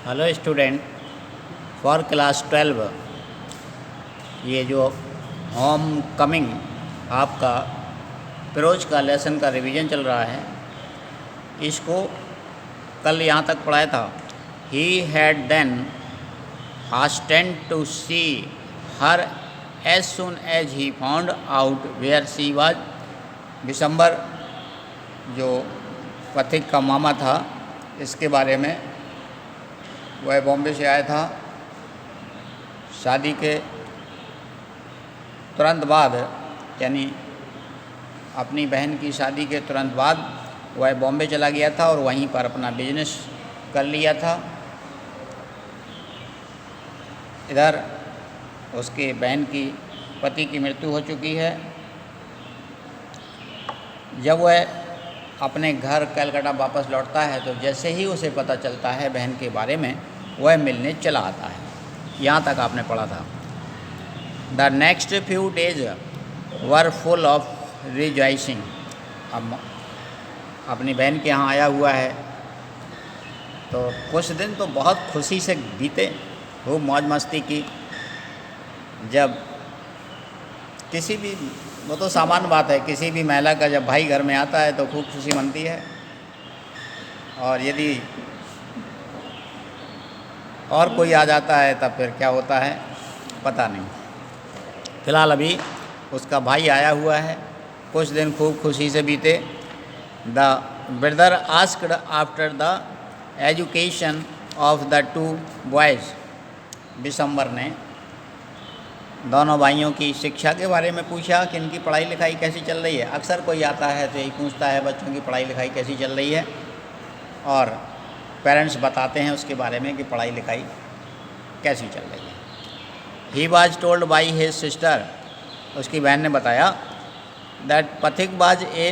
Hello student, for class 12 ये जो home coming आपका प्रोज का लेसन का रिवीजन चल रहा है, इसको कल यहाँ तक पढ़ाया था। He had then hastened to see her as soon as he found out where she was. दिसंबर जो पथिक का मामा था, इसके बारे में वह बॉम्बे से आया था। शादी के तुरंत बाद, यानी अपनी बहन की शादी के तुरंत बाद वह बॉम्बे चला गया था और वहीं पर अपना बिजनेस कर लिया था। इधर उसके बहन की पति की मृत्यु हो चुकी है। जब वह अपने घर कलकत्ता वापस लौटता है तो जैसे ही उसे पता चलता है बहन के बारे में, वह मिलने चला आता है। यहाँ तक आपने पढ़ा था। The next few days were full of rejoicing. अब अपनी बहन के यहाँ आया हुआ है तो कुछ दिन तो बहुत खुशी से बीते, खूब मौज मस्ती की। जब किसी भी, वो तो सामान्य बात है, किसी भी महिला का जब भाई घर में आता है तो खूब खुशी मनती है। और यदि और कोई आ जाता है तब फिर क्या होता है पता नहीं। फ़िलहाल अभी उसका भाई आया हुआ है। कुछ दिन खूब खुशी से बीते। The brother asked after the education of the two boys. दिसंबर ने दोनों भाइयों की शिक्षा के बारे में पूछा कि इनकी पढ़ाई लिखाई कैसी चल रही है। अक्सर कोई आता है तो यही पूछता है बच्चों की पढ़ाई लिखाई कैसी चल रही है, और पेरेंट्स बताते हैं उसके बारे में कि पढ़ाई लिखाई कैसी चल रही है। He was told by his sister. उसकी बहन ने बताया दैट पथिक वाज ए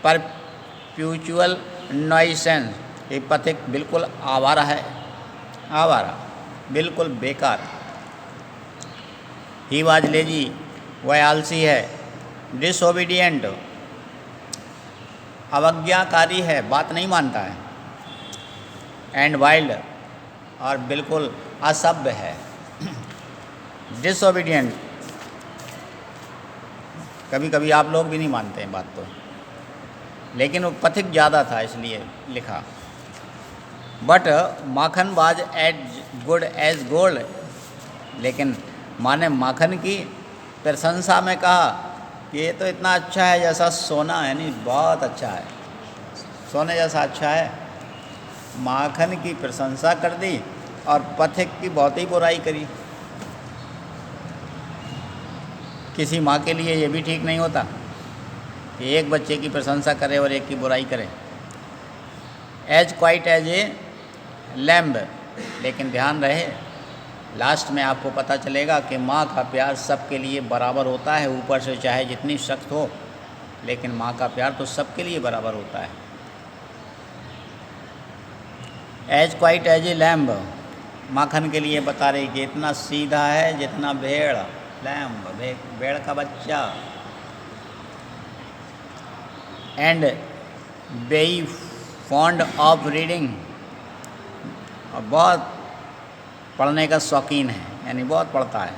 परप्यूचुअल नॉइसेंस। ये पथिक बिल्कुल आवारा है, आवारा, बिल्कुल बेकार। ही वाज लेजी, वह आलसी है। डिसओबीडियंट, अवज्ञाकारी है, बात नहीं मानता है। एंड वाइल्ड, और बिल्कुल असभ्य है। डिसओबीडियंट, कभी कभी आप लोग भी नहीं मानते हैं बात तो, लेकिन वो पथिक ज़्यादा था इसलिए लिखा। But Makhan was as good as gold. लेकिन माँ ने माखन की प्रशंसा में कहा कि ये तो इतना अच्छा है जैसा सोना, यानी बहुत अच्छा है, सोने जैसा अच्छा है। माखन की प्रशंसा कर दी और पथिक की बहुत ही बुराई करी। किसी माँ के लिए ये भी ठीक नहीं होता कि एक बच्चे की प्रशंसा करे और एक की बुराई करे। As quite as a lamb. लेकिन ध्यान रहे, लास्ट में आपको पता चलेगा कि माँ का प्यार सबके लिए बराबर होता है। ऊपर से चाहे जितनी सख्त हो, लेकिन माँ का प्यार तो सबके लिए बराबर होता है। As quite as a lamb, Makhan के लिए बता रही कि इतना सीधा है जितना भेड़। लैम्ब, भेड़ का बच्चा। And very fond of reading, और बहुत पढ़ने का शौकीन है, यानी बहुत पढ़ता है।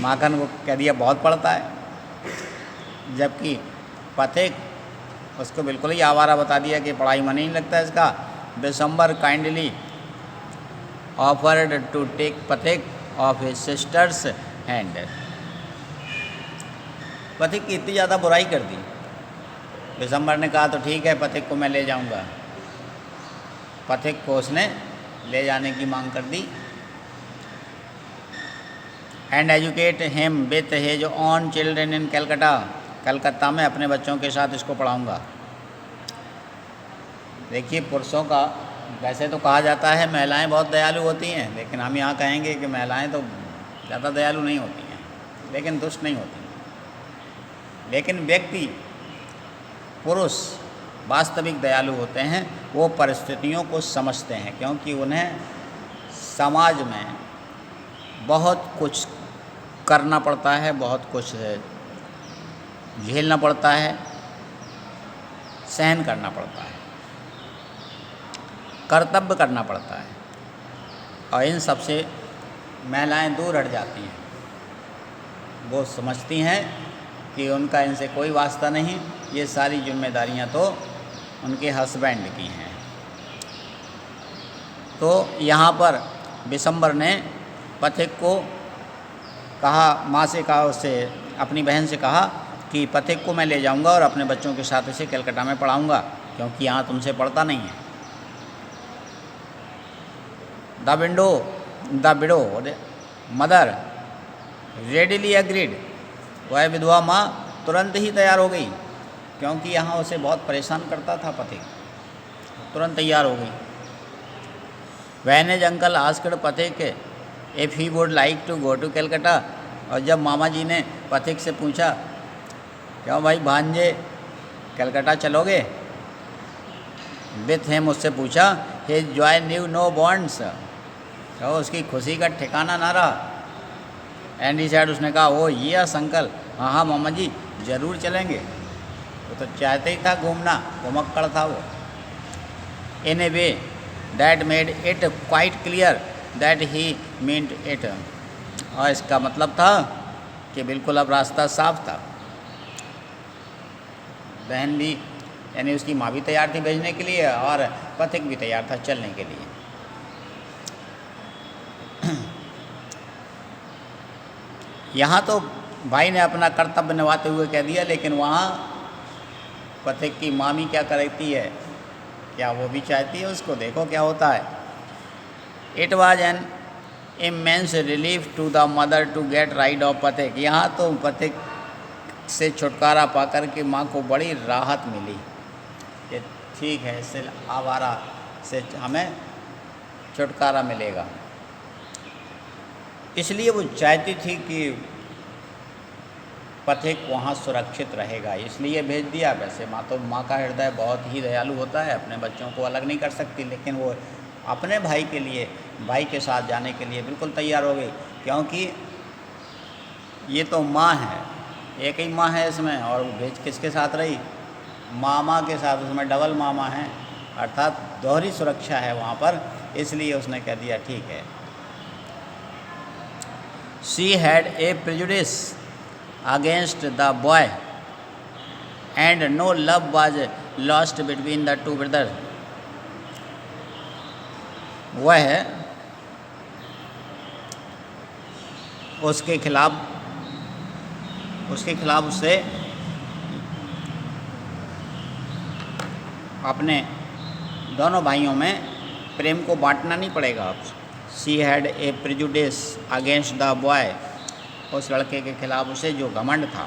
माखन को कह दिया बहुत पढ़ता है, जबकि पथिक उसको बिल्कुल ही आवारा बता दिया कि पढ़ाई में नहीं लगता इसका। दिसंबर काइंडली ऑफर्ड टू टेक पथिक ऑफ हिज सिस्टर्स हैंड। पथिक की इतनी ज़्यादा बुराई कर दी, दिसंबर ने कहा तो ठीक है, पथिक को मैं ले जाऊंगा। पथिक को उसने ले जाने की मांग कर दी। And educate him with his own children in Calcutta. Calcutta में अपने बच्चों के साथ इसको पढ़ाऊंगा। देखिए, पुरुषों का वैसे तो कहा जाता है महिलाएं बहुत दयालु होती हैं, लेकिन हम यहाँ कहेंगे कि महिलाएं तो ज़्यादा दयालु नहीं होती हैं, लेकिन दुष्ट नहीं होती। लेकिन व्यक्ति, पुरुष वास्तविक दयालु होते हैं। वो परिस्थितियों को समझते हैं, क्योंकि उन्हें समाज में बहुत कुछ करना पड़ता है, बहुत कुछ झेलना पड़ता है, सहन करना पड़ता है। कर्तव्य करना पड़ता है, और इन सब से महिलाएं दूर हट जाती हैं। वो समझती हैं कि उनका इनसे कोई वास्ता नहीं, ये सारी जिम्मेदारियां तो उनके हस्बैंड की हैं। तो यहाँ पर विशंबर ने पथिक को कहा, माँ से कहा, उससे अपनी बहन से कहा कि पथिक को मैं ले जाऊँगा और अपने बच्चों के साथ इसे कलकत्ता में पढ़ाऊँगा, क्योंकि यहाँ तुमसे पढ़ता नहीं है। The widow mother readily agreed, वह विधवा माँ तुरंत ही तैयार हो गई, क्योंकि यहाँ उसे बहुत परेशान करता था पथिक, तुरंत तैयार हो गई। When his uncle asked Phatik if he would like to go to Calcutta, और जब मामा जी ने पथिक से पूछा, क्यों भाई भांजे कलकत्ता चलोगे, विथ हिम, उससे पूछा, his joy knew no bounds, तो उसकी खुशी का ठिकाना ना रहा। एंड ही सैड, उसने कहा, ओ यस अंकल, हाँ हाँ मामा जी ज़रूर चलेंगे। वो तो चाहते ही था घूमना, घुमक्कड़ था वो। In a way that made it quite clear that he meant it, और इसका मतलब था कि बिल्कुल अब रास्ता साफ था। बहन भी, यानी उसकी माँ भी तैयार थी भेजने के लिए, और पथिक भी तैयार था चलने के लिए। यहाँ तो भाई ने अपना कर्तव्य निभाते हुए कह दिया, लेकिन वहाँ पथिक की मामी क्या करती है, क्या वो भी चाहती है उसको, देखो क्या होता है। It was an immense relief to the mother to get rid of Phatik, यहाँ तो पथिक से छुटकारा पाकर के माँ को बड़ी राहत मिली कि ठीक है, इससे आवारा से हमें छुटकारा मिलेगा। इसलिए वो चाहती थी कि पथिक वहाँ सुरक्षित रहेगा, इसलिए भेज दिया। वैसे माँ का हृदय बहुत ही दयालु होता है, अपने बच्चों को अलग नहीं कर सकती, लेकिन वो अपने भाई के लिए, भाई के साथ जाने के लिए बिल्कुल तैयार हो गई, क्योंकि ये तो माँ है, एक ही माँ है इसमें, और भेज किसके साथ रही, मामा के साथ, उसमें डबल मामा हैं, अर्थात दोहरी सुरक्षा है वहाँ पर, इसलिए उसने कह दिया ठीक है। She had a prejudice against the boy, and no love was lost between the two brothers. वह उसके खिलाफ उससे अपने दोनों भाइयों में प्रेम को बांटना नहीं पड़ेगा अब। She had a prejudice against the boy, उस लड़के के खिलाफ उसे जो घमंड था।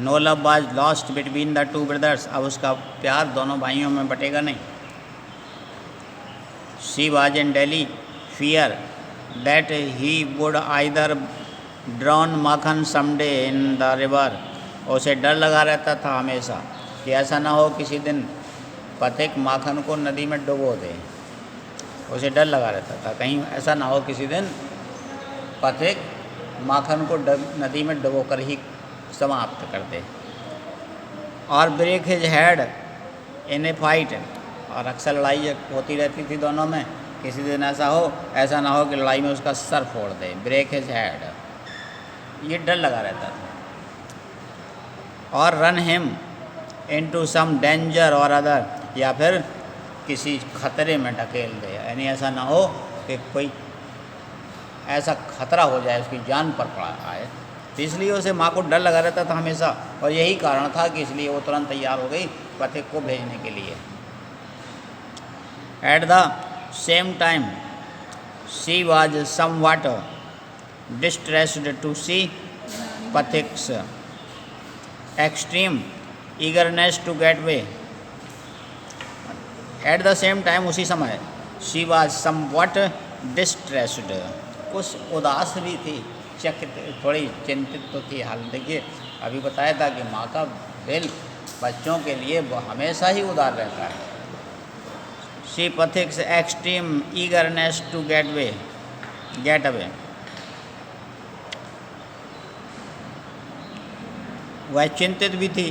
No love was lost between the two brothers, अब उसका प्यार दोनों भाइयों में बटेगा नहीं। She was in daily fear that he would either drown Makhan someday in the river, उसे डर लगा रहता था हमेशा कि ऐसा ना हो किसी दिन पथिक माखन को नदी में डुबो दे, उसे डर लगा रहता था कहीं ऐसा ना हो किसी दिन पथिक माखन को नदी में डुबो कर ही समाप्त कर दे। और break his head in a fight, और अक्सर लड़ाई होती रहती थी दोनों में, किसी दिन ऐसा ना हो कि लड़ाई में उसका सर फोड़ दे, ब्रेक हिज हेड, ये डर लगा रहता था। और run him into some danger और अदर, या फिर किसी खतरे में ढकेल दे, यानी ऐसा ना हो कि कोई ऐसा खतरा हो जाए उसकी जान पर पड़ा आए, तो इसलिए उसे माँ को डर लगा रहता था हमेशा, और यही कारण था कि इसलिए वो तुरंत तैयार हो गई पथिक को भेजने के लिए। At the same time she was somewhat distressed to see Phatik's extreme eagerness to get way. At the same time, उसी समय, शी वॉज समवॉट डिस्ट्रेस्ड, कुछ उदास भी थी, थोड़ी चिंतित तो थी। हाल देखिए अभी बताया था कि माँ का दिल बच्चों के लिए हमेशा ही उदार रहता है। She Phatik's extreme eagerness to get away, वह चिंतित भी थी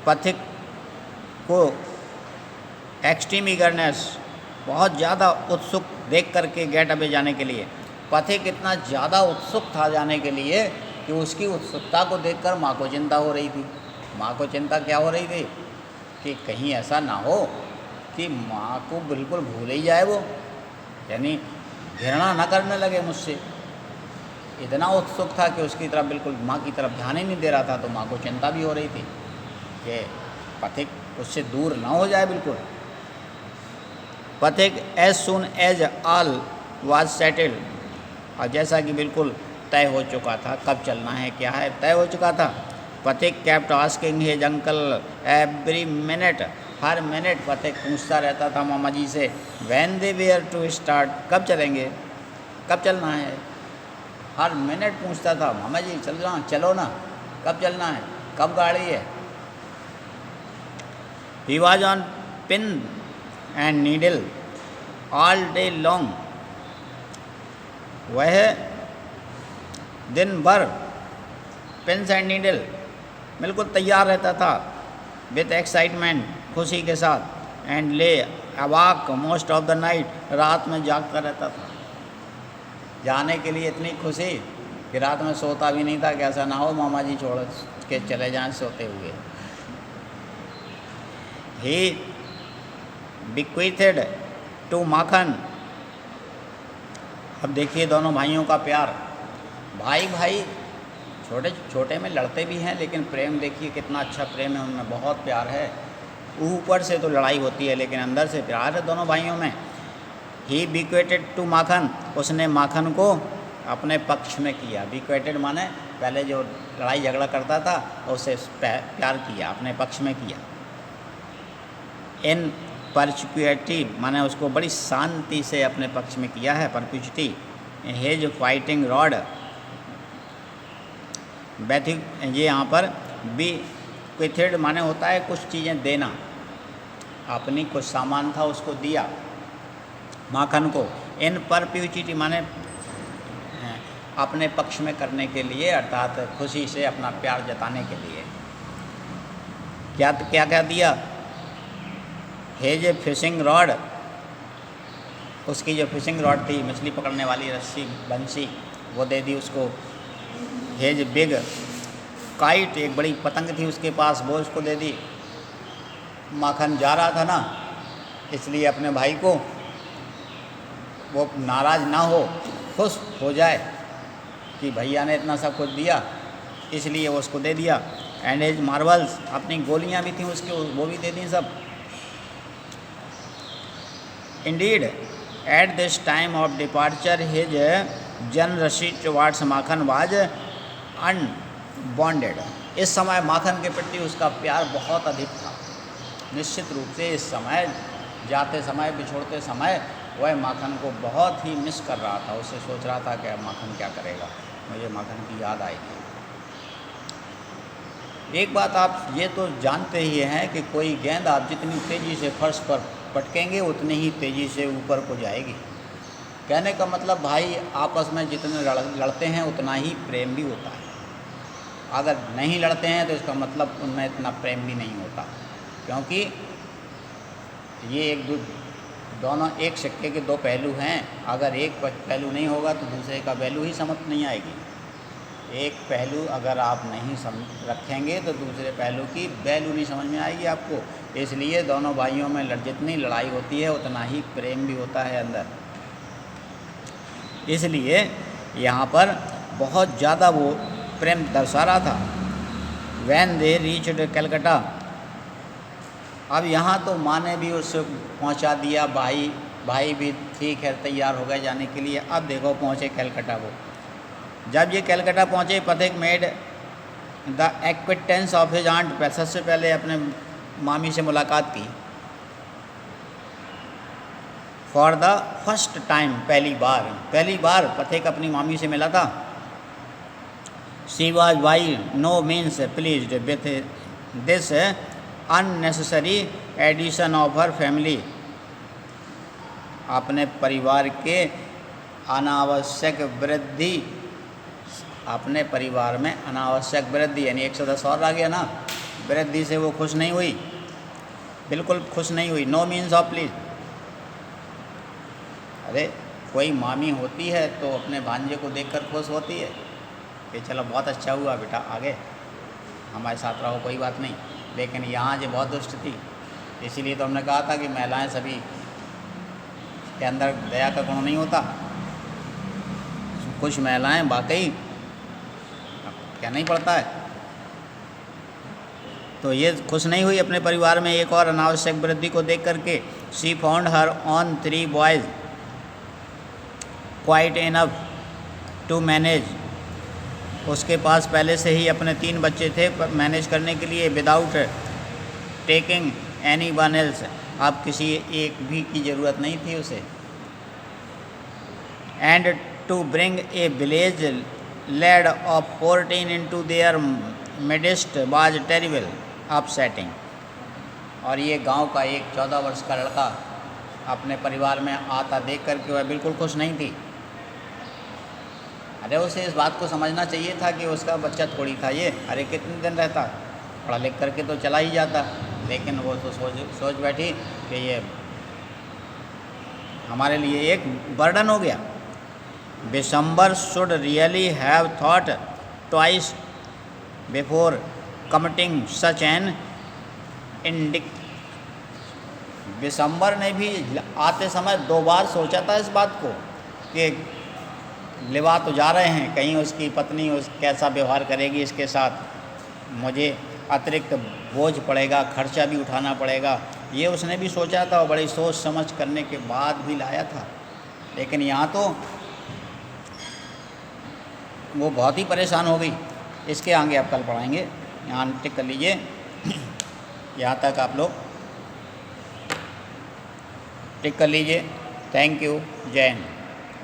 पथिक को एक्सट्रीम ईगरनेस, बहुत ज़्यादा उत्सुक देख करके गेट अवे जाने के लिए। पथिक इतना ज़्यादा उत्सुक था जाने के लिए कि उसकी उत्सुकता को देखकर माँ को चिंता हो रही थी। माँ को चिंता क्या हो रही थी कि कहीं ऐसा ना हो कि माँ को बिल्कुल भूल ही जाए वो, यानी घृणा न करने लगे मुझसे। इतना उत्सुक था कि उसकी तरफ बिल्कुल माँ की तरफ ध्यान ही नहीं दे रहा था। तो माँ को चिंता भी हो रही थी कि पथिक उससे दूर ना हो जाए बिल्कुल। Phatik as soon as all was settled, और जैसा कि बिल्कुल तय हो चुका था, कब चलना है क्या है तय हो चुका था। Phatik kept asking his uncle every minute, हर मिनट पथिक पूछता रहता था मामा जी से, when they were to start, कब चलेंगे, कब चलना है। हर मिनट पूछता था, मामा जी चलो ना, कब चलना है, कब गाड़ी है। He was on pin and needle all day long, वह दिन भर पिन एंड नीडल बिल्कुल तैयार रहता था, विथ एक्साइटमेंट, खुशी के साथ, एंड ले अवाक मोस्ट ऑफ द नाइट, रात में जागता रहता था। जाने के लिए इतनी खुशी कि रात में सोता भी नहीं था कि ऐसा ना हो मामा जी छोड़ के चले जाएं सोते हुए। ही bequeathed टू माखन, अब देखिए दोनों भाइयों का प्यार, भाई भाई छोटे छोटे में लड़ते भी हैं, लेकिन प्रेम देखिए कितना अच्छा प्रेम है उनमें, बहुत प्यार है। ऊपर से तो लड़ाई होती है लेकिन अंदर से प्यार है दोनों भाइयों में। ही bequeathed टू माखन, उसने माखन को अपने पक्ष में किया। bequeathed माने पहले जो लड़ाई झगड़ा करता था उससे प्यार किया, अपने पक्ष में किया। इन परपिचुइटी माने उसको बड़ी शांति से अपने पक्ष में किया है। परपिचुइटी हेज फाइटिंग रॉड, बैथिक ये यहाँ पर bequeathed माने होता है कुछ चीज़ें देना, अपनी कुछ सामान था उसको दिया माखन को। इन परपिचुइटी माने अपने पक्ष में करने के लिए, अर्थात खुशी से अपना प्यार जताने के लिए। क्या क्या क्या दिया, हेज ए फिशिंग रॉड, उसकी जो फिशिंग रॉड थी मछली पकड़ने वाली रस्सी बंसी वो दे दी उसको। हेज बिग काइट, एक बड़ी पतंग थी उसके पास वो उसको दे दी। माखन जा रहा था ना, इसलिए अपने भाई को वो नाराज़ ना हो, खुश हो जाए कि भैया ने इतना सब कुछ दिया, इसलिए वो उसको दे दिया। एंड एज मार्वल्स, अपनी गोलियां भी थी उसके, वो भी दे दी सब। Indeed at this time of departure his generosity towards Makhan was unbounded, इस समय माखन के प्रति उसका प्यार बहुत अधिक था। निश्चित रूप से इस समय जाते समय, बिछोड़ते समय वह माखन को बहुत ही मिस कर रहा था। उसे सोच रहा था कि अब माखन क्या करेगा, मुझे माखन की याद आएगी। एक बात आप ये तो जानते ही हैं कि कोई गेंद आप जितनी तेज़ी से फर्श पर पटकेंगे उतनी ही तेज़ी से ऊपर को जाएगी। कहने का मतलब भाई आपस में जितने लड़ते हैं उतना ही प्रेम भी होता है। अगर नहीं लड़ते हैं तो इसका मतलब उनमें इतना प्रेम भी नहीं होता, क्योंकि ये दोनों एक सिक्के के दो पहलू हैं। अगर एक पहलू नहीं होगा तो दूसरे का वैल्यू ही समझ नहीं आएगी। एक पहलू अगर आप नहीं रखेंगे तो दूसरे पहलू की वैल्यू नहीं समझ में आएगी आपको। इसलिए दोनों भाइयों में जितनी लड़ाई होती है उतना ही प्रेम भी होता है अंदर। इसलिए यहाँ पर बहुत ज़्यादा वो प्रेम दर्शा रहा था। वैन दे रीच्ड कलकत्ता, अब यहाँ तो माँ ने भी उससे पहुँचा दिया, भाई भी ठीक है तैयार हो गए जाने के लिए। अब देखो पहुँचे कलकत्ता वो। जब ये कलकत्ता पहुँचे, Phatik made the acquaintance of his aunt, सबसे पहले अपने मामी से मुलाकात की। फॉर द फर्स्ट टाइम, पहली बार पथिक अपनी मामी से मिला था। She was by no means pleased with this unnecessary addition of her family, अपने परिवार के अनावश्यक वृद्धि, अपने परिवार में अनावश्यक वृद्धि यानी एक सदस्य और आ गया ना, वृद्धि से वो खुश नहीं हुई। बिल्कुल खुश नहीं हुई। No means of please. अरे कोई मामी होती है तो अपने भांजे को देखकर खुश होती है कि चलो बहुत अच्छा हुआ बेटा, आगे हमारे साथ रहो, कोई बात नहीं। लेकिन यहाँ जो बहुत दुष्ट थी, इसीलिए तो हमने कहा था कि महिलाएं सभी के अंदर दया का गुण नहीं होता। कुछ महिलाएं वाकई कहना ही पड़ता है। तो ये खुश नहीं हुई अपने परिवार में एक और अनावश्यक वृद्धि को देख करके। She found her own 3 boys quite enough to manage. उसके पास पहले से ही अपने 3 बच्चे थे मैनेज करने के लिए, without taking any one else. अब किसी एक भी की ज़रूरत नहीं थी उसे। And to bring a village lad of 14 into their midst was terrible upsetting। और ये गांव का एक 14 वर्ष का लड़का अपने परिवार में आता देख कर के वह बिल्कुल खुश नहीं थी। अरे उसे इस बात को समझना चाहिए था कि उसका बच्चा थोड़ी था ये, अरे कितने दिन रहता, पढ़ा लिख करके तो चला ही जाता। लेकिन वो तो सोच बैठी कि ये हमारे लिए एक बर्डन हो गया। December should really have thought twice before committing such an indict। दिसंबर ने भी आते समय 2 बार सोचा था इस बात को कि लिवा तो जा रहे हैं, कहीं उसकी पत्नी कैसा व्यवहार करेगी इसके साथ, मुझे अतिरिक्त बोझ पड़ेगा, खर्चा भी उठाना पड़ेगा। ये उसने भी सोचा था और बड़ी सोच समझ करने के बाद भी लाया था। लेकिन यहाँ तो वो बहुत ही परेशान हो गई। इसके आगे आप कल पढ़ाएंगे, यहाँ टिक कर लीजिए। यहाँ तक आप लोग टिक कर लीजिए। Thank you. जय हिंद।